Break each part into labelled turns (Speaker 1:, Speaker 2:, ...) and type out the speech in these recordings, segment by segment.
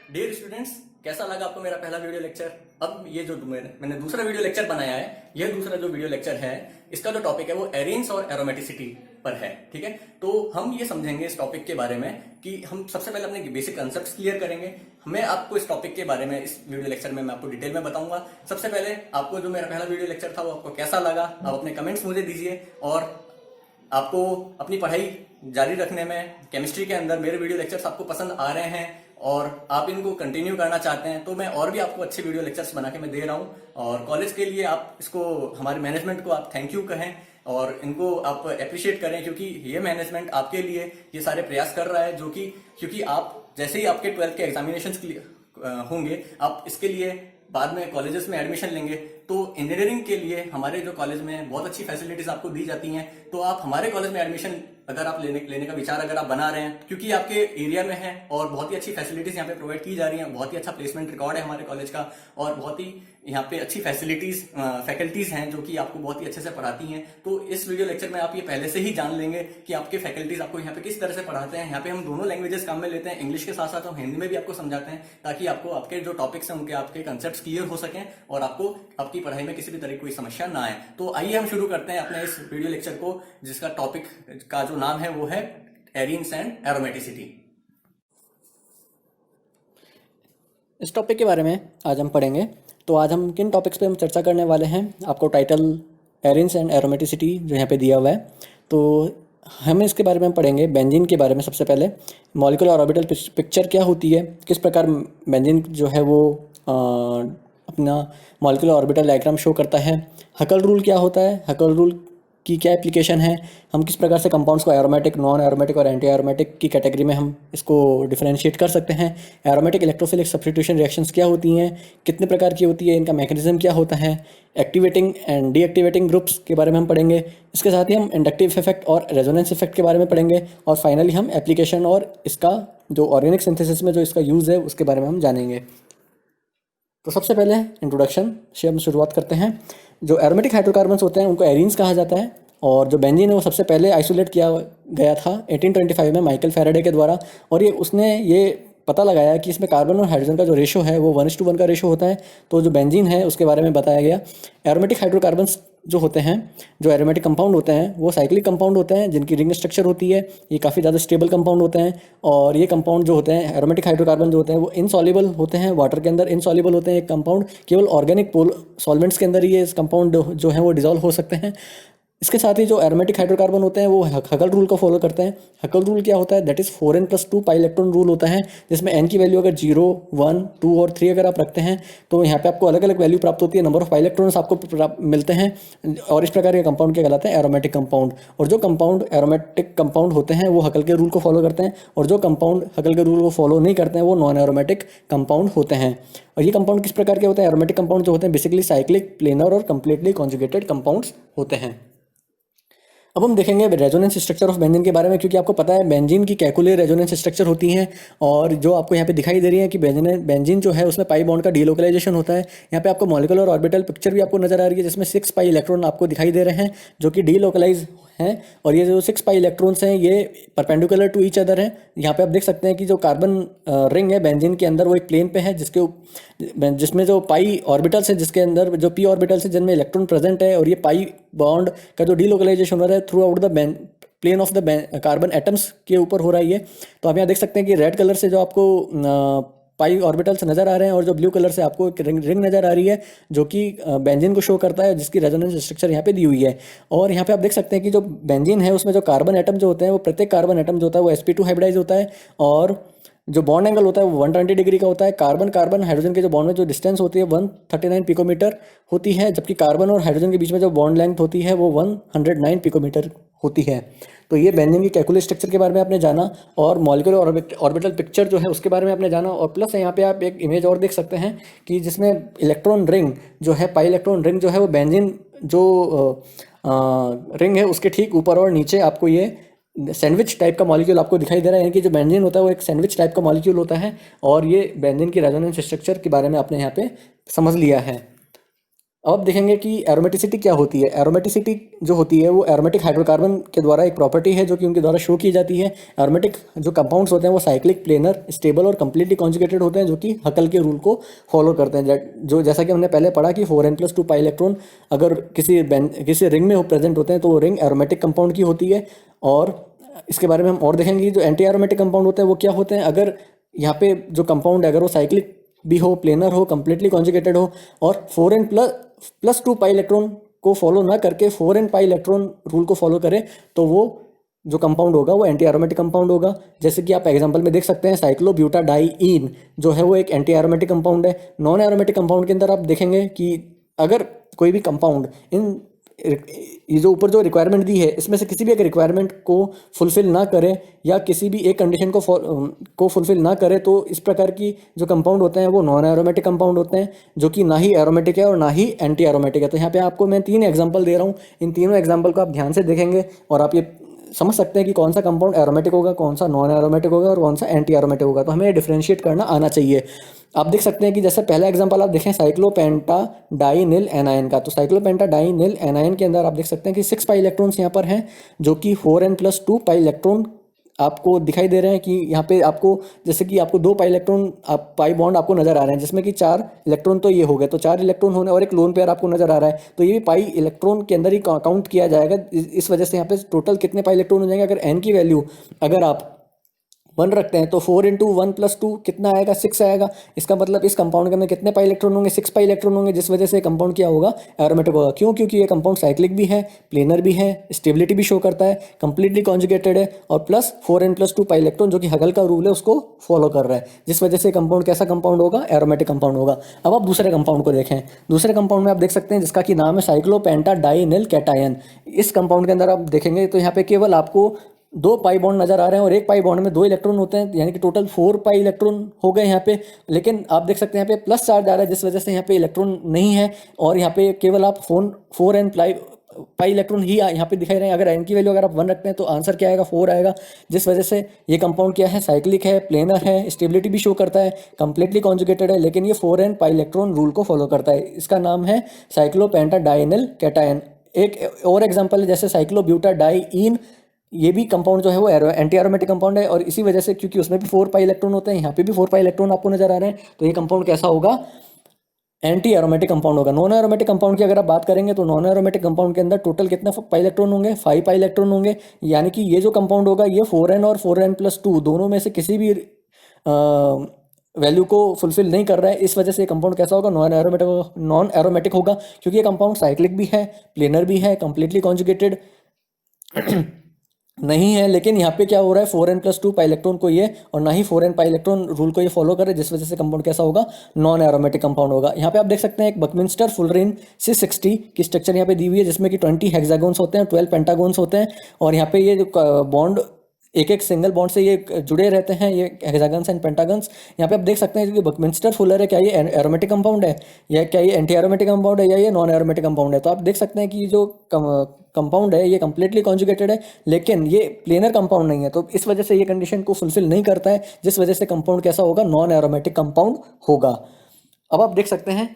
Speaker 1: Dear students, कैसा लगा आपको मेरा पहला वीडियो लेक्चर। अब ये जो मैंने दूसरा वीडियो लेक्चर बनाया है, यह दूसरा जो वीडियो लेक्चर है, इसका जो टॉपिक है वो एरीन्स और एरोमेटिसिटी पर है। ठीक है, तो हम ये समझेंगे इस टॉपिक के बारे में कि हम सबसे पहले अपने बेसिक कंसेप्ट क्लियर करेंगे। मैं आपको इस टॉपिक के बारे में इस वीडियो लेक्चर में मैं आपको डिटेल में बताऊंगा। सबसे पहले आपको जो मेरा पहला वीडियो लेक्चर था वो आपको कैसा लगा, आप अपने कमेंट्स मुझे दीजिए। और आपको अपनी पढ़ाई जारी रखने में केमिस्ट्री के अंदर मेरे वीडियो लेक्चर्स आपको पसंद आ रहे हैं और आप इनको कंटिन्यू करना चाहते हैं, तो मैं और भी आपको अच्छे वीडियो लेक्चर्स बना के मैं दे रहा हूँ। और कॉलेज के लिए आप इसको, हमारे मैनेजमेंट को आप थैंक यू कहें और इनको आप अप्रिशिएट करें, क्योंकि ये मैनेजमेंट आपके लिए ये सारे प्रयास कर रहा है, जो कि क्योंकि आप जैसे ही आपके 12th के एग्जामिनेशन होंगे, आप इसके लिए बाद में कॉलेजेस में एडमिशन लेंगे, तो इंजीनियरिंग के लिए हमारे जो कॉलेज में बहुत अच्छी फैसिलिटीज आपको दी जाती हैं। तो आप हमारे कॉलेज में एडमिशन अगर आप लेने का विचार अगर आप बना रहे हैं, क्योंकि आपके एरिया में है और बहुत ही अच्छी फैसिलिटीज यहाँ पे प्रोवाइड की जा रही हैं, बहुत ही अच्छा प्लेसमेंट रिकॉर्ड है हमारे कॉलेज का और बहुत ही यहाँ पे अच्छी फैकल्टीज हैं जो कि आपको बहुत ही अच्छे से पढ़ाती हैं। तो इस वीडियो लेक्चर में आप ये पहले से ही जान लेंगे कि आपके फैकल्टीज आपको यहाँ पे किस तरह से पढ़ाते हैं। यहाँ पे हम दोनों लैंग्वेजेस काम में लेते हैं, इंग्लिश के साथ साथ हम हिंदी में भी आपको समझाते हैं, ताकि आपको आपके जो टॉपिक्स हैं उनके आपके कंसेप्ट क्लियर हो सकें और आपको आपकी पढ़ाई में किसी भी तरह की कोई समस्या ना आए। तो आइए हम शुरू करते हैं अपने इस वीडियो लेक्चर को, जिसका टॉपिक का जो नाम है वो है एरीन्स एंड एरोमेटिसिटी।
Speaker 2: इस टॉपिक के बारे में आज हम पढ़ेंगे। तो आज हम किन टॉपिक्स पे हम चर्चा करने वाले हैं, आपको टाइटल एरीन्स एंड एरोमेटिसिटी जो यहाँ पे दिया हुआ है, तो हम इसके बारे में हम पढ़ेंगे बेंजीन के बारे में। सबसे पहले मॉलिक्यूलर और ऑर्बिटल पिक्चर क्या होती है, किस प्रकार बेंजीन जो है वो अपना मॉलिक्यूलर ऑर्बिटल डायग्राम शो करता है, हकल रूल क्या होता है, हकल रूल की क्या एप्लीकेशन है, हम किस प्रकार से कंपाउंड्स को एरोमेटिक, नॉन एरोमेटिक और एंटी एरोमेटिक की कैटेगरी में हम इसको डिफरेंशिएट कर सकते हैं, एरोमेटिक इलेक्ट्रोफिलिक सब्स्टिट्यूशन रिएक्शंस क्या होती हैं, कितने प्रकार की होती है, इनका मैकेनिज्म क्या होता है, एक्टिवेटिंग एंड डीएक्टिवेटिंग ग्रुप्स के बारे में हम पढ़ेंगे। इसके साथ ही हम इंडक्टिव इफेक्ट और रेजोनेंस इफेक्ट के बारे में पढ़ेंगे और फाइनली हम एप्लीकेशन और इसका जो ऑर्गेनिक सिंथेसिस में जो इसका यूज़ है उसके बारे में हम जानेंगे। तो सबसे पहले इंट्रोडक्शन से हम शुरुआत करते हैं। जो एरोमेटिक हाइड्रोकार्बन्स होते हैं उनको एरीन्स कहा जाता है और जो बेंजीन है वो सबसे पहले आइसोलेट किया गया था 1825 में माइकल फैराडे के द्वारा। और उसने ये पता लगाया कि इसमें कार्बन और हाइड्रोजन का जो रेशो है वो 1:1 का रेशो होता है। तो जो बेंजीन है उसके बारे में बताया गया। एरोमेटिक हाइड्रोकार्बन्स जो होते हैं, जो एरोमेटिक कंपाउंड होते हैं, वो साइक्लिक कंपाउंड होते हैं जिनकी रिंग स्ट्रक्चर होती है। ये काफ़ी ज़्यादा स्टेबल कंपाउंड होते हैं और ये कंपाउंड जो होते हैं, एरोमेटिक हाइड्रोकार्बन जो होते हैं, वो इनसॉल्युबल होते हैं, वाटर के अंदर इनसॉल्युबल होते हैं। एक कंपाउंड केवल ऑर्गेनिक सॉल्वेंट्स के अंदर ही ये कंपाउंड जो है वो डिजॉल्व हो सकते हैं। इसके साथ ही जो एरोमेटिक हाइड्रोकार्बन होते हैं वो हकल रूल को फॉलो करते हैं। हकल रूल क्या होता है, that is 4n+2 pi electron rule होता है, जिसमें n की वैल्यू अगर 0, 1, 2 और 3 अगर आप रखते हैं तो यहाँ पे आपको अलग अलग वैल्यू प्राप्त होती है, नंबर ऑफ पाई इलेक्ट्रॉन्स आपको मिलते हैं। और इस प्रकार के कंपाउंड क्या कहलाते हैं, एरोमेटिक कंपाउंड। और जो कंपाउंड एरोमेटिक कंपाउंड होते हैं वो हकल के रूल को फॉलो करते हैं और जो कंपाउंड हकल के रूल को फॉलो नहीं करते हैं वो नॉन एरोमेटिक कंपाउंड होते हैं। और ये कंपाउंड किस प्रकार के होते हैं, एरोमेटिक कंपाउंड जो होते हैं बेसिकली साइक्लिक, प्लेनर और कंप्लीटली कॉन्जुगेटेड कंपाउंड्स होते हैं। अब हम देखेंगे रेजोनेंस स्ट्रक्चर ऑफ बेंजीन के बारे में, क्योंकि आपको पता है बेंजीन की कैकुलर रेजोनेंस स्ट्रक्चर होती हैं और जो आपको यहाँ पे दिखाई दे रही है कि बेंजीन जो है उसमें पाई बॉन्ड का डीलोकलाइजेशन होता है। यहाँ पे आपको मॉलिक्यूलर और ऑर्बिटल पिक्चर भी आपको नजर आ रही है, जिसमें 6 पाई इलेक्ट्रॉन आपको दिखाई दे रहे हैं जो कि डीलोकलाइज हैं। और ये जो 6 पाई इलेक्ट्रॉन्स हैं ये परपेंडिकुलर टू ईच अदर हैं। यहाँ पे आप देख सकते हैं कि जो कार्बन रिंग है बेंजीन के अंदर वो एक प्लेन पे है, जिसमें जो पाई ऑर्बिटल्स है, जिसके अंदर जो पी ऑर्बिटल्स है जिनमें इलेक्ट्रॉन प्रेजेंट है, और ये पाई बॉन्ड का जो डीलोकलाइजेशन हो रहा है throughout the plane of the carbon atoms के ऊपर हो रहा है ये। तो आप यहाँ देख सकते हैं कि रेड कलर से जो आपको पाई ऑर्बिटल्स नजर आ रहे हैं और जो ब्लू कलर से आपको एक रिंग नजर आ रही है जो कि बेंजीन को शो करता है, जिसकी रेजोनेंस स्ट्रक्चर यहाँ पे दी हुई है। और यहाँ पे आप देख सकते हैं कि जो बेंजीन है उसमें जो कार्बन एटम जो होते हैं वो प्रत्येक कार्बन एटम जो होता है वो sp2 हाइब्रिडाइज होता है और जो बॉन्ड एंगल होता है वो 120 डिग्री का होता है। कार्बन कार्बन हाइड्रोजन के जो बॉन्ड में जो डिस्टेंस होती है 139 पिकोमीटर होती है, जबकि कार्बन और हाइड्रोजन के बीच में जो बॉन्ड लेंथ होती है वो 109 पिकोमीटर होती है। तो ये बेंजीन की कैकुलर स्ट्रक्चर के बारे में आपने जाना और मॉलिक्यूलर ऑर्बिटल पिक्चर जो है उसके बारे में आपने जाना। और प्लस यहाँ पे आप एक इमेज और देख सकते हैं कि जिसमें इलेक्ट्रॉन रिंग जो है, पाई इलेक्ट्रॉन रिंग जो है वो बेंजीन जो रिंग है उसके ठीक ऊपर और नीचे आपको ये सैंडविच टाइप का मॉलिक्यूल आपको दिखाई दे रहा है। यानी कि जो बेंजीन होता है वो एक सैंडविच टाइप का मॉलिक्यूल होता है और ये बेंजीन की रेजोनेंस स्ट्रक्चर के बारे में आपने यहाँ पे समझ लिया है। अब देखेंगे कि एरोमेटिसिटी क्या होती है। एरोमेटिसिटी जो होती है वो एरोमेटिक हाइड्रोकार्बन के द्वारा एक प्रॉपर्टी है जो कि उनके द्वारा शो की जाती है। एरोमेटिक जो कंपाउंड्स होते हैं वो साइक्लिक, प्लेनर, स्टेबल और कंप्लीटली कॉन्जुगेटेड होते हैं, जो कि हकल के रूल को फॉलो करते हैं। जो जैसा कि हमने पहले पढ़ा कि 4n+2 पाई इलेक्ट्रॉन अगर किसी रिंग में प्रेजेंट होते हैं तो वो रिंग एरोमेटिक कंपाउंड की होती है। और इसके बारे में हम और देखेंगे जो एंटी एरोमेटिक कंपाउंड होते हैं वो क्या होते हैं। अगर यहाँ पे जो कंपाउंड है अगर वो साइक्लिक भी हो, प्लेनर हो, कंप्लीटली कॉन्जुगेटेड हो और 4n+2 पाई इलेक्ट्रॉन को फॉलो ना करके 4n पाई इलेक्ट्रॉन रूल को फॉलो करे तो वो जो कंपाउंड होगा वो एंटी एरोमेटिक कंपाउंड होगा। जैसे कि आप एग्जांपल में देख सकते हैं साइक्लोब्यूटाडाइईन जो है वो एक एंटी एरोमेटिक कंपाउंड है। नॉन एरोमेटिक कंपाउंड के अंदर आप देखेंगे कि अगर कोई भी कंपाउंड ये जो ऊपर जो रिक्वायरमेंट दी है इसमें से किसी भी एक रिक्वायरमेंट को फुलफिल ना करे या किसी भी एक कंडीशन को फुलफिल ना करे तो इस प्रकार की जो कंपाउंड होते हैं वो नॉन एरोमेटिक कंपाउंड होते हैं, जो कि ना ही एरोमेटिक है और ना ही एंटी एरोमेटिक है। तो यहाँ पे आपको मैं 3 एग्जांपल दे रहा हूँ, इन तीनों एग्जांपल को आप ध्यान से देखेंगे और आप ये समझ सकते हैं कि कौन सा कंपाउंड एरोमेटिक होगा, कौन सा नॉन एरोमेटिक होगा और कौन सा एंटी एरोमेटिक होगा। तो हमें डिफरेंशिएट करना आना चाहिए। आप देख सकते हैं कि जैसे पहला एग्जांपल आप देखें साइक्लोपेंटाडाइनिल एनायन का, तो साइक्लोपेंटाडाइनिल एनायन के अंदर आप देख सकते हैं कि 6 पाई इलेक्ट्रॉन्स यहाँ पर हैं, जो कि 4n+2 पाई इलेक्ट्रॉन आपको दिखाई दे रहे हैं। कि यहाँ पे आपको जैसे कि आपको 2 पाई इलेक्ट्रॉन पाई बॉन्ड आपको नजर आ रहे हैं, जिसमें कि 4 इलेक्ट्रॉन तो ये हो गए, तो 4 इलेक्ट्रॉन होने और एक लोन पेयर आपको नजर आ रहा है, तो ये भी पाई इलेक्ट्रॉन के अंदर ही काउंट किया जाएगा। इस वजह से यहाँ पे टोटल कितने पाई इलेक्ट्रॉन हो जाएंगे, अगर n की वैल्यू अगर आप 1 रखते हैं तो 4 × 1+2 कितना आएगा, 6 आएगा। इसका मतलब इस कंपाउंड के अंदर कितने पाई इलेक्ट्रॉन होंगे, 6 पाई इलेक्ट्रॉन होंगे, जिस वजह से कंपाउंड क्या होगा, एरोमेटिक होगा। क्यों? क्योंकि ये कंपाउंड साइक्लिक भी है, प्लेनर भी है, स्टेबिलिटी भी शो करता है, कंप्लीटली कॉन्जुगेटेड है और प्लस 4n+2 पाई इलेक्ट्रॉन जो कि हगल का रूल है उसको फॉलो कर रहा है, जिस वजह से कंपाउंड कैसा कंपाउंड होगा, एरोमेटिक कंपाउंड होगा। अब आप दूसरे कंपाउंड को देखें। दूसरे कंपाउंड में आप देख सकते हैं जिसका कि नाम है साइक्लोपेंटाडाइनिल कैटायन। इस कंपाउंड के अंदर आप देखेंगे तो यहाँ पे केवल आपको 2 पाई बॉन्ड नजर आ रहे हैं और एक पाई बॉन्ड में 2 इलेक्ट्रॉन होते हैं, यानी कि टोटल 4 पाई इलेक्ट्रॉन हो गए यहाँ पे। लेकिन आप देख सकते हैं यहाँ पे प्लस चार्ज आ रहा है, जिस वजह से यहाँ पे इलेक्ट्रॉन नहीं है और यहाँ पे केवल आप 4n पाई इलेक्ट्रॉन ही यहाँ पे दिखाई रहे हैं। अगर n की वैल्यू अगर आप 1 रखते हैं तो आंसर क्या आएगा, 4 आएगा, जिस वजह से ये कंपाउंड क्या है, साइक्लिक है, प्लेनर है, स्टेबिलिटी भी शो करता है, कंप्लीटली कॉन्जुगेटेड है, लेकिन ये 4n पाई इलेक्ट्रॉन रूल को फॉलो करता है। इसका नाम है साइक्लोपेंटाडाइनिल कैटायन। एक और एग्जाम्पल है जैसे साइक्लोब्यूटाडाइईन, ये भी कंपाउंड जो है वो एंटी एरोमेटिक कंपाउंड है और इसी वजह से क्योंकि उसमें भी 4 पाई इलेक्ट्रॉन होते हैं, यहाँ पे भी 4 पाई इलेक्ट्रॉन आपको नजर आ रहे हैं, तो ये कंपाउंड कैसा होगा, एंटी एरोमेटिक कंपाउंड होगा। नॉन एरोमेटिक कंपाउंड की अगर आप बात करेंगे तो नॉन एरोमेटिक कंपाउंड के अंदर टोटल कितना पाई इलेक्ट्रॉन होंगे, 5 पाई इलेक्ट्रॉन होंगे, यानी कि ये जो कंपाउंड होगा ये 4n और 4n+2 दोनों में से किसी भी वैल्यू को फुलफिल नहीं कर रहा है। इस वजह से ये कंपाउंड कैसा होगा, नॉन एरोमेटिक होगा, क्योंकि ये कंपाउंड साइक्लिक भी है, प्लेनर भी है, कंप्लीटली कॉन्जुगेटेड नहीं है। लेकिन यहाँ पे क्या हो रहा है, 4n+2 पाई इलेक्ट्रॉन को ये और ना ही 4n पाई इलेक्ट्रॉन रूल को ये फॉलो करे, जिस वजह से कंपाउंड कैसा होगा, नॉन एरोमेटिक कंपाउंड होगा। यहाँ पे आप देख सकते हैं एक बकमिंस्टर फुलरिन C60 की स्ट्रक्चर यहाँ पे दी हुई है, जिसमें कि 20 हेक्सागोन्स होते हैं, 12 पेंटागोन्स होते हैं और यहाँ पे ये जो बॉन्ड एक सिंगल बॉन्ड से ये जुड़े रहते हैं, ये हेक्सागन्स एंड पेंटागन्स। यहाँ पे आप देख सकते हैं कि बकमिंस्टर फुलर है, क्या ये एरोमेटिक कंपाउंड है या क्या ये एंटी एरोमेटिक कंपाउंड है या ये नॉन एरोमेटिक कंपाउंड है। तो आप देख सकते हैं कि जो कंपाउंड है ये कंप्लीटली कॉन्जुगेटेड है, लेकिन ये प्लेनर कंपाउंड नहीं है, तो इस वजह से ये कंडीशन को फुलफिल नहीं करता है, जिस वजह से कंपाउंड कैसा होगा, नॉन एरोमेटिक कंपाउंड होगा। अब आप देख सकते हैं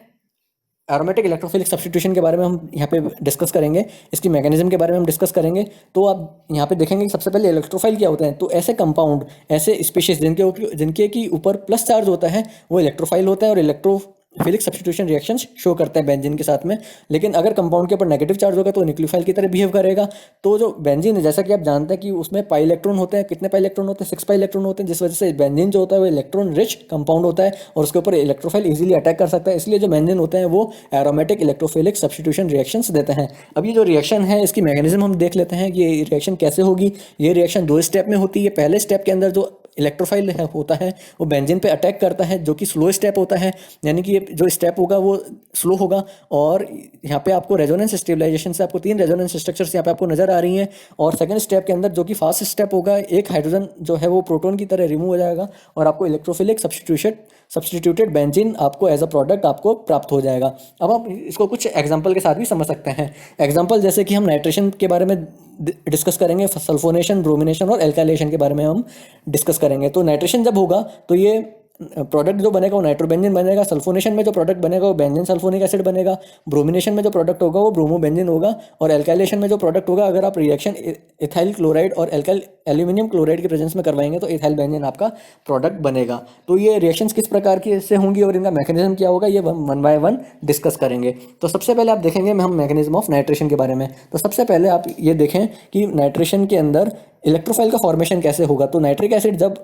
Speaker 2: एरोमेटिक इलेक्ट्रोफिलिक सब्स्टिट्यूशन के बारे में हम यहाँ पे डिस्कस करेंगे, इसकी मैकेनिज्म के बारे में हम डिस्कस करेंगे। तो आप यहाँ पे देखेंगे कि सबसे पहले इलेक्ट्रोफाइल क्या होते हैं। तो ऐसे कंपाउंड, ऐसे स्पीशीज जिनके की ऊपर प्लस चार्ज होता है वो इलेक्ट्रोफाइल होता है और इलेक्ट्रोफिलिक सब्स्टिट्यूशन रिएक्शंस शो करते हैं बेंजीन के साथ में। लेकिन अगर कंपाउंड के ऊपर नेगेटिव चार्ज होगा तो न्यूक्लियोफाइल की तरह बिहेव करेगा। तो जो बेंजीन है, जैसा कि आप जानते हैं कि उसमें पाई इलेक्ट्रॉन होते हैं, कितने पाई इलेक्ट्रॉन होते हैं, 6 पाई इलेक्ट्रॉन होते हैं, जिस वजह से बेंजीन जो होता है वो इलेक्ट्रॉन रिच कंपाउंड होता है और उसके ऊपर इलेक्ट्रोफाइल इजीली अटैक कर सकता है। इसलिए जो बेंजीन होते हैं वो एरोमेटिक इलेक्ट्रोफिलिक सब्स्टिट्यूशन रिएक्शंस देते हैं। अब ये जो रिएक्शन है इसकी मैकेनिज्म हम देख लेते हैं कि ये रिएक्शन कैसे होगी। ये रिएक्शन 2 स्टेप में होती है। पहले स्टेप के अंदर जो इलेक्ट्रोफाइल होता है वो बेंजीन पे अटैक करता है, जो कि स्लो स्टेप होता है, यानी कि ये जो स्टेप होगा वो स्लो होगा। और यहाँ पे आपको रेजोनेंस स्टेबलाइजेशन से आपको 3 रेजोनेंस स्ट्रक्चर्स यहाँ पे आपको नजर आ रही हैं। और सेकंड स्टेप के अंदर जो कि फास्ट स्टेप होगा, एक हाइड्रोजन जो है वो प्रोटॉन की तरह रिमूव हो जाएगा और आपको इलेक्ट्रोफिलिक सब्स्टिट्यूटेड बेंजीन आपको एज अ प्रोडक्ट आपको प्राप्त हो जाएगा। अब आप इसको कुछ एग्जाम्पल के साथ भी समझ सकते हैं। एग्जाम्पल जैसे कि हम नाइट्रेशन के बारे में डिस्कस करेंगे, सल्फोनेशन, ब्रोमिनेशन और एल्काइलेशन के बारे में हम डिस्कस करेंगे। तो नाइट्रेशन जब होगा तो ये प्रोडक्ट जो बनेगा वो नाइट्रोबेंजीन बनेगा, सल्फोनेशन में जो प्रोडक्ट बनेगा वो बेंजीन सल्फोनिक एसिड बनेगा, ब्रोमिनेशन में जो प्रोडक्ट होगा वो ब्रोमोबेंजीन होगा, और एल्काइलेशन में जो प्रोडक्ट होगा, अगर आप रिएक्शन इथाइल क्लोराइड और एल्यूमिनियम क्लोराइड के प्रेजेंस में करवाएंगे तो इथाइल बेंजीन आपका प्रोडक्ट बनेगा। तो ये रिएक्शंस किस प्रकार की से होंगी और इनका मैकेनिज्म क्या होगा, ये वन बाय वन डिस्कस करेंगे। तो सबसे पहले आप देखेंगे हम मैकेनिज्म ऑफ नाइट्रेशन के बारे में। तो सबसे पहले आप ये देखें कि नाइट्रेशन के अंदर इलेक्ट्रोफाइल का फॉर्मेशन कैसे होगा। तो नाइट्रिक एसिड जब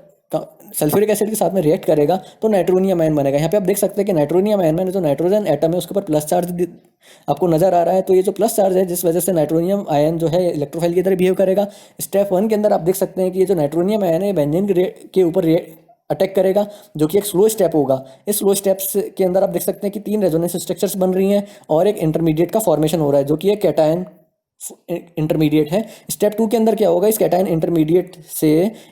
Speaker 2: सल्फ्यूरिक एसिड के साथ में रिएक्ट करेगा तो नाइट्रोनियम आयन बनेगा। यहाँ पे आप देख सकते हैं कि नाइट्रोनियम आयन में जो नाइट्रोजन एटम है उसके ऊपर प्लस चार्ज आपको नजर आ रहा है। तो ये जो प्लस चार्ज है जिस वजह से नाइट्रोनियम आयन जो है इलेक्ट्रोफाइल की तरह बिहेव करेगा। स्टेप 1 के अंदर आप देख सकते हैं कि ये जो नाइट्रोनियम आयन है बेंजीन के ऊपर अटैक करेगा, जो कि एक स्लो स्टेप होगा। इस स्लो स्टेप्स के अंदर आप देख सकते हैं कि 3 रेजोनेंस स्ट्रक्चर्स बन रही हैं और एक इंटरमीडिएट का फॉर्मेशन हो रहा है जो कि एक कैटायन इंटरमीडिएट है। स्टेप 2 के अंदर क्या होगा, इस कैटायन इंटरमीडिएट से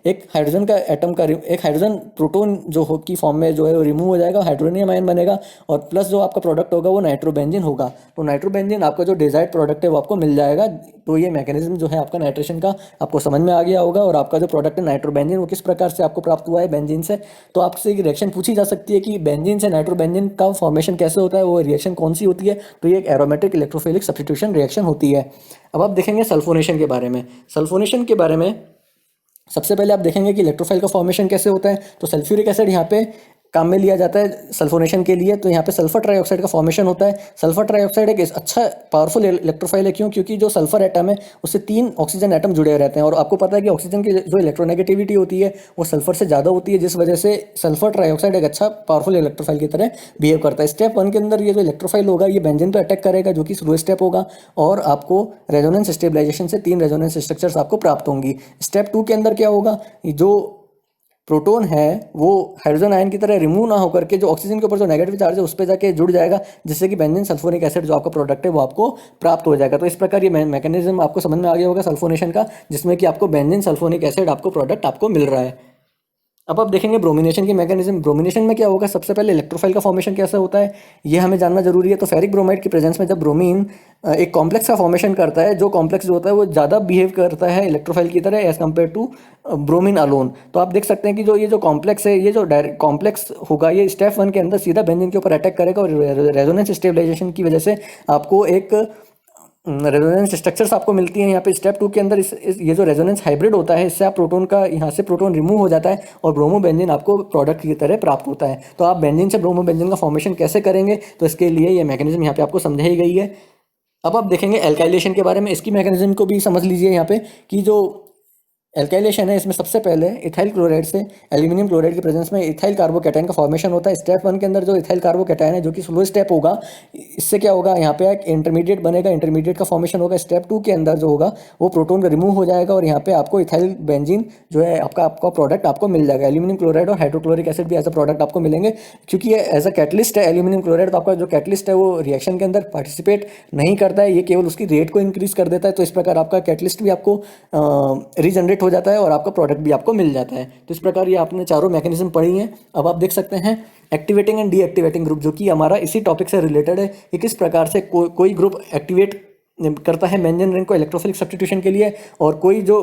Speaker 2: एक हाइड्रोजन का एटम का एक हाइड्रोजन प्रोटॉन जो हो की फॉर्म में जो है वो रिमूव हो जाएगा, हाइड्रोनियम आयन बनेगा और प्लस जो आपका प्रोडक्ट होगा वो नाइट्रोबेंजीन होगा। तो नाइट्रोबेंजीन आपका जो डिजायर्ड प्रोडक्ट है वो आपको मिल जाएगा। तो ये मैकेनिज्म जो है आपका नाइट्रेशन का आपको समझ में आ गया होगा। और आपका जो प्रोडक्ट है नाइट्रोबेंजीन वो किस प्रकार से आपको प्राप्त हुआ है बेंजीन से। तो आपसे एक रिएक्शन पूछी जा सकती है कि बेंजीन से नाइट्रोबेंजीन का फॉर्मेशन कैसे होता है, वो रिएक्शन कौन सी होती है। तो ये एक एरोमेटिक इलेक्ट्रोफिलिक सब्स्टिट्यूशन रिएक्शन होती है। अब आप देखेंगे सल्फोनेशन के बारे में। सल्फोनेशन के बारे में सबसे पहले आप देखेंगे कि इलेक्ट्रोफाइल का फॉर्मेशन कैसे होता है। तो सल्फ्यूरिक एसिड यहाँ पे काम में लिया जाता है सल्फोनेशन के लिए। तो यहाँ पे सल्फर ट्राइऑक्साइड का फॉर्मेशन होता है। सल्फर ट्राइऑक्साइड एक अच्छा पावरफुल इलेक्ट्रोफाइल है। क्यों? क्योंकि जो सल्फर एटम है उससे 3 ऑक्सीजन एटम जुड़े रहते हैं और आपको पता है कि ऑक्सीजन की जो इलेक्ट्रोनेगेटिविटी होती है वो सल्फर से ज़्यादा होती है, जिस वजह से सल्फर ट्राइऑक्साइड एक अच्छा पावरफुल इलेक्ट्रोफाइल की तरह बिहेव करता है। स्टेप 1 के अंदर ये जो इलेक्ट्रोफाइल होगा ये बेंजीन पर अटैक करेगा जो कि स्लो स्टेप होगा और आपको रेजोनेंस स्टेबलाइजेशन से 3 रेजोनेंस स्ट्रक्चर्स आपको प्राप्त होंगी। स्टेप 2 के अंदर क्या होगा, जो प्रोटॉन है वो हाइड्रोजन आयन की तरह रिमूव ना होकर के जो ऑक्सीजन के ऊपर जो नेगेटिव चार्ज है उस पर जाके जुड़ जाएगा, जिससे कि बेंजीन सल्फोनिक एसिड जो आपका प्रोडक्ट है वो आपको प्राप्त हो जाएगा। तो इस प्रकार ये मैकेनिज्म आपको समझ में आ गया होगा सल्फोनेशन का, जिसमें कि आपको बेंजीन सल्फोनिक एसिड आपको प्रोडक्ट आपको मिल रहा है। अब आप देखेंगे ब्रोमिनेशन की मैकेनिज्म। ब्रोमिनेशन में क्या होगा, सबसे पहले इलेक्ट्रोफाइल का फॉर्मेशन कैसे होता है ये हमें जानना जरूरी है। तो फेरिक ब्रोमाइड की प्रेजेंस में जब ब्रोमीन एक कॉम्प्लेक्स का फॉर्मेशन करता है, जो कॉम्प्लेक्स जो होता है वो ज़्यादा बिहेव करता है इलेक्ट्रोफाइल की तरह as compare to bromine alone. तो आप देख सकते हैं कि जो ये जो कॉम्प्लेक्स है, ये जो डायरेक्ट कॉम्प्लेक्स होगा ये स्टेप 1 के अंदर सीधा बेंजीन के ऊपर अटैक करेगा और रेजोनेंस स्टेबलाइजेशन की वजह से आपको एक रेजोनेंस स्ट्रक्चर्स आपको मिलती हैं। यहाँ पे स्टेप 2 के अंदर ये जो रेजोनेंस हाइब्रिड होता है इससे आप प्रोटॉन का यहाँ से प्रोटॉन रिमूव हो जाता है और ब्रोमोबेंजीन आपको प्रोडक्ट की तरह प्राप्त होता है। तो आप बेंजीन से ब्रोमोबेंजीन का फॉर्मेशन कैसे करेंगे, तो इसके लिए ये मैकेनिज्म यहाँ पे आपको समझाई गई है। अब आप देखेंगे एल्काइलेशन के बारे में। इसकी मैकेनिज्म को भी समझ लीजिए यहाँ पे कि जो एल्काइलेशन है इसमें सबसे पहले इथाइल क्लोराइड से एल्यूमिनियम क्लोराइड के प्रेजेंस में इथाइल कार्बोकैटायन का फॉर्मेशन होता है। स्टेप 1 के अंदर जो इथाइल कार्बोकैटायन है जो कि स्लो स्टेप होगा, इससे क्या होगा, यहाँ पे एक इंटरमीडिएट बनेगा, इंटरमीडिएट का फॉर्मेशन होगा। स्टेप 2 के अंदर जो होगा वो प्रोटॉन का रिमूव हो जाएगा और यहाँ पे आपको इथाइल बेंजीन जो है आपका प्रोडक्ट आपको मिल जाएगा। एल्यूमिनियम क्लोराइड और हाइड्रोक्लोरिक एसिड भी एज अ प्रोडक्ट आपको मिलेंगे, क्योंकि ये एज अ कैटलिस्ट है। एल्यूमिनियम क्लोराइड तो आपका जो कैटलिस्ट है वो रिएक्शन के अंदर पार्टिसिपेट नहीं करता है, ये केवल उसकी रेट को इंक्रीज कर देता है। तो इस प्रकार आपका कैटलिस्ट भी आपको रीजनरेट हो जाता है और आपका प्रोडक्ट भी आपको मिल जाता है। तो इस प्रकार ये आपने चारों मैकेनिज्म पढ़ी हैं। अब आप देख सकते हैं एक्टिवेटिंग एंड डीएक्टिवेटिंग ग्रुप, जो कि हमारा इसी टॉपिक से रिलेटेड है कि किस प्रकार से कोई ग्रुप एक्टिवेट करता है बेंजीन रिंग को इलेक्ट्रोफिलिक सब्स्टिट्यूशन के लिए, और कोई जो